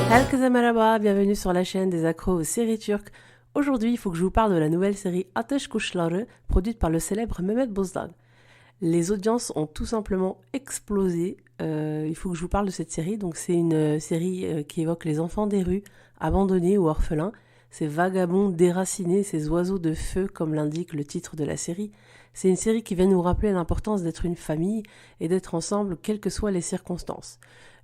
Herkese merhaba, bienvenue sur la chaîne des accros aux séries turques. Aujourd'hui, il faut que je vous parle de la nouvelle série Ateş Kuşları, produite par le célèbre Mehmet Bozdağ. Les audiences ont tout simplement explosé. Il faut que je vous parle de cette série. Donc, c'est une série qui évoque les enfants des rues, abandonnés ou orphelins, ces vagabonds déracinés, ces oiseaux de feu, comme l'indique le titre de la série. C'est une série qui vient nous rappeler l'importance d'être une famille et d'être ensemble, quelles que soient les circonstances.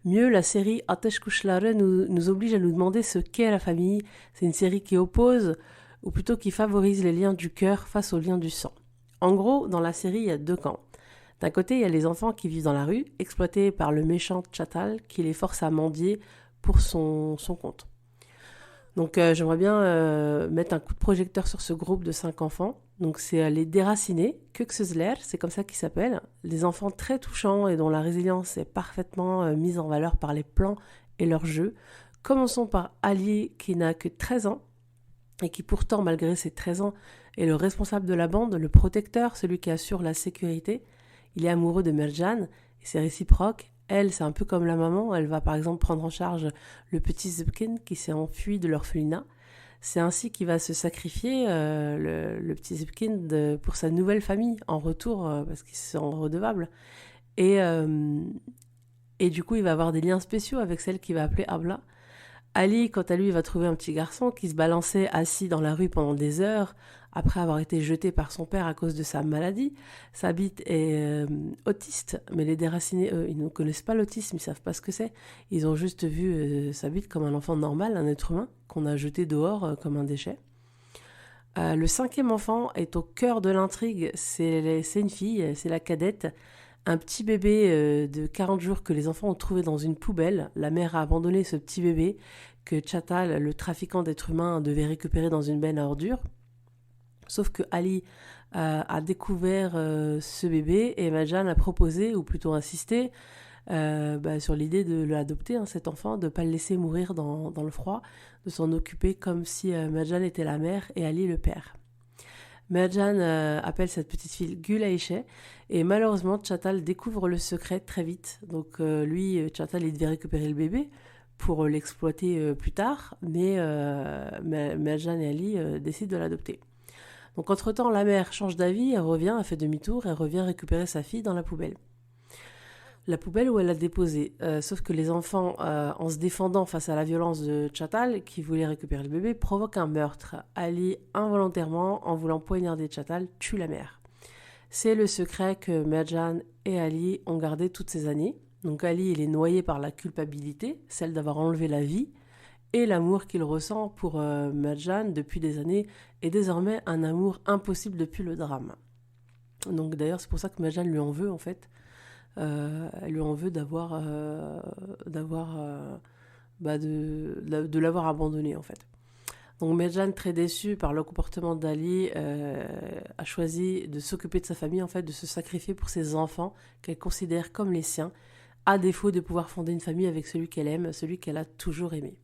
Mieux, la série Ateş Kuşları nous oblige à nous demander ce qu'est la famille. C'est une série qui oppose, ou plutôt qui favorise les liens du cœur face aux liens du sang. En gros, dans la série, il y a deux camps. D'un côté, il y a les enfants qui vivent dans la rue, exploités par le méchant Çatal, qui les force à mendier pour son compte. Donc j'aimerais bien mettre un coup de projecteur sur ce groupe de 5 enfants. Donc c'est les déracinés, Köksüzler, c'est comme ça qu'ils s'appellent. Des enfants très touchants et dont la résilience est parfaitement mise en valeur par les plans et leurs jeux. Commençons par Ali qui n'a que 13 ans et qui pourtant, malgré ses 13 ans, est le responsable de la bande, le protecteur, celui qui assure la sécurité. Il est amoureux de Mercan et c'est réciproque. Elle, c'est un peu comme la maman, elle va par exemple prendre en charge le petit Zıpkın qui s'est enfui de l'orphelinat. C'est ainsi qu'il va se sacrifier, le petit Zıpkın, pour sa nouvelle famille, en retour, parce qu'ils sont redevables. Et du coup, il va avoir des liens spéciaux avec celle qu'il va appeler Abla. Ali, quant à lui, va trouver un petit garçon qui se balançait assis dans la rue pendant des heures, après avoir été jeté par son père à cause de sa maladie. Sa bite est autiste, mais les déracinés, eux, ils ne connaissent pas l'autisme, ils ne savent pas ce que c'est. Ils ont juste vu sa bite comme un enfant normal, un être humain, qu'on a jeté dehors comme un déchet. Le 5e enfant est au cœur de l'intrigue, c'est une fille, c'est la cadette. Un petit bébé de 40 jours que les enfants ont trouvé dans une poubelle. La mère a abandonné ce petit bébé que Çatal, le trafiquant d'êtres humains, devait récupérer dans une benne à ordures. Sauf que Ali a découvert ce bébé et Mercan a proposé, ou plutôt insisté, sur l'idée de l'adopter, cet enfant, de ne pas le laisser mourir dans le froid, de s'en occuper comme si Mercan était la mère et Ali le père. Mercan appelle cette petite fille Gül Ayşe et malheureusement Çatal découvre le secret très vite. Donc lui, Çatal, il devait récupérer le bébé pour l'exploiter plus tard, mais Mercan et Ali décident de l'adopter. Donc entre-temps, la mère change d'avis, elle revient, elle fait demi-tour, elle revient récupérer sa fille dans la poubelle. La poubelle où elle l'a déposée. Sauf que les enfants, en se défendant face à la violence de Çatal, qui voulait récupérer le bébé, provoquent un meurtre. Ali, involontairement, en voulant poignarder Çatal, tue la mère. C'est le secret que Mercan et Ali ont gardé toutes ces années. Donc Ali, il est noyé par la culpabilité, celle d'avoir enlevé la vie, et l'amour qu'il ressent pour Mercan depuis des années est désormais un amour impossible depuis le drame. Donc d'ailleurs, c'est pour ça que Mercan lui en veut, en fait. Elle lui en veut de l'avoir abandonné, en fait. Donc Mercan, très déçu par le comportement d'Ali, a choisi de s'occuper de sa famille, en fait, de se sacrifier pour ses enfants qu'elle considère comme les siens, à défaut de pouvoir fonder une famille avec celui qu'elle aime, celui qu'elle a toujours aimé.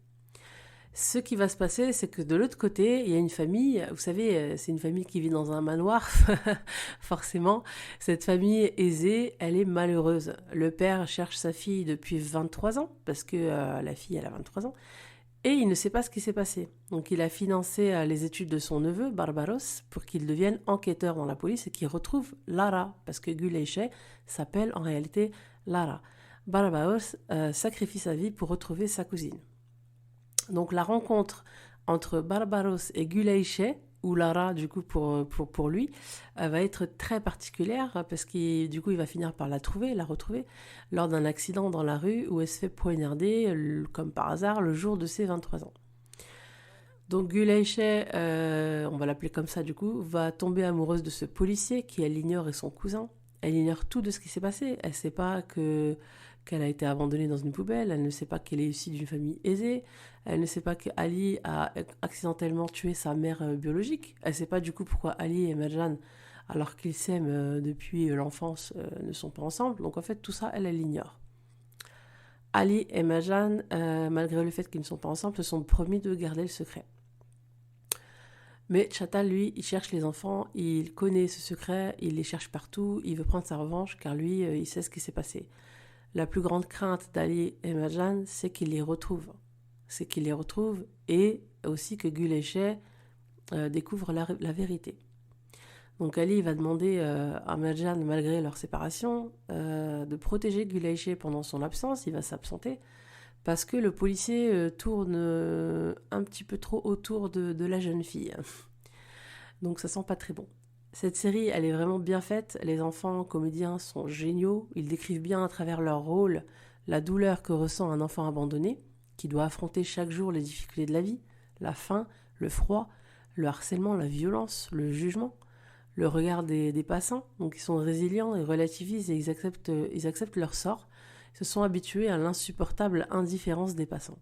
Ce qui va se passer, c'est que de l'autre côté, il y a une famille, vous savez, c'est une famille qui vit dans un manoir, forcément. Cette famille aisée, elle est malheureuse. Le père cherche sa fille depuis 23 ans, parce que la fille, elle a 23 ans, et il ne sait pas ce qui s'est passé. Donc il a financé les études de son neveu, Barbaros, pour qu'il devienne enquêteur dans la police et qu'il retrouve Lara, parce que Gül Ayşe s'appelle en réalité Lara. Barbaros sacrifie sa vie pour retrouver sa cousine. Donc la rencontre entre Barbaros et Gül Ayşe, ou Lara du coup pour lui, va être très particulière parce qu'il va finir par la retrouver lors d'un accident dans la rue où elle se fait poignarder comme par hasard le jour de ses 23 ans. Donc Gül Ayşe, on va l'appeler comme ça du coup, va tomber amoureuse de ce policier qui elle ignore est son cousin. Elle ignore tout de ce qui s'est passé. Elle ne sait pas qu'elle a été abandonnée dans une poubelle, elle ne sait pas qu'elle est issue d'une famille aisée, elle ne sait pas qu'Ali a accidentellement tué sa mère biologique, elle ne sait pas du coup pourquoi Ali et Mercan, alors qu'ils s'aiment depuis l'enfance, ne sont pas ensemble. Donc en fait tout ça, elle l'ignore. Ali et Mercan, malgré le fait qu'ils ne sont pas ensemble, se sont promis de garder le secret. Mais Chatal, lui, il cherche les enfants, il connaît ce secret, il les cherche partout, il veut prendre sa revanche car lui, il sait ce qui s'est passé. La plus grande crainte d'Ali et Marjan, c'est qu'il les retrouve. C'est qu'il les retrouve et aussi que Gülayché découvre la vérité. Donc Ali va demander à Marjan, malgré leur séparation, de protéger Gülayché pendant son absence, il va s'absenter, parce que le policier tourne un petit peu trop autour de la jeune fille. Donc ça sent pas très bon. Cette série, elle est vraiment bien faite, les enfants comédiens sont géniaux, ils décrivent bien à travers leur rôle la douleur que ressent un enfant abandonné, qui doit affronter chaque jour les difficultés de la vie, la faim, le froid, le harcèlement, la violence, le jugement, le regard des passants. Donc ils sont résilients, ils relativisent et ils acceptent leur sort. Ils se sont habitués à l'insupportable indifférence des passants.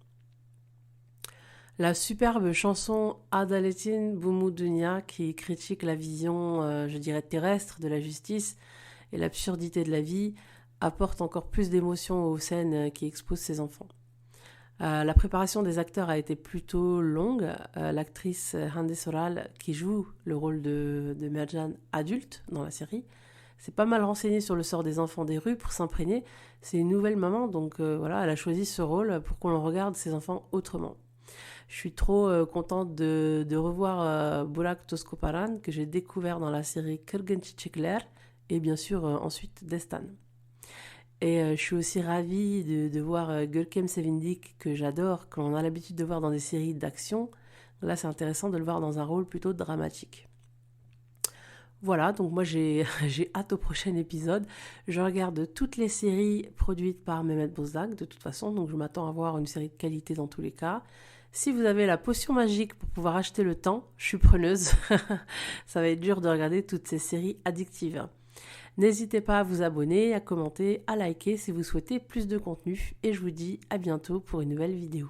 La superbe chanson Adaletin Bumu Dunya qui critique la vision, je dirais, terrestre de la justice et l'absurdité de la vie apporte encore plus d'émotion aux scènes qui exposent ces enfants. La préparation des acteurs a été plutôt longue. L'actrice Hande Soral, qui joue le rôle de Marjan adulte dans la série, s'est pas mal renseignée sur le sort des enfants des rues pour s'imprégner. C'est une nouvelle maman, donc voilà, elle a choisi ce rôle pour qu'on regarde ses enfants autrement. Je suis trop contente de revoir Burak Toskoparan, que j'ai découvert dans la série Kırgın Çiçekler, et bien sûr ensuite Destan. Et je suis aussi ravie de voir Görkem Sevindik, que j'adore, que l'on a l'habitude de voir dans des séries d'action. Là, c'est intéressant de le voir dans un rôle plutôt dramatique. Voilà, donc moi j'ai hâte au prochain épisode. Je regarde toutes les séries produites par Mehmet Bozdag, de toute façon, donc je m'attends à voir une série de qualité dans tous les cas. Si vous avez la potion magique pour pouvoir acheter le temps, je suis preneuse. Ça va être dur de regarder toutes ces séries addictives. N'hésitez pas à vous abonner, à commenter, à liker si vous souhaitez plus de contenu. Et je vous dis à bientôt pour une nouvelle vidéo.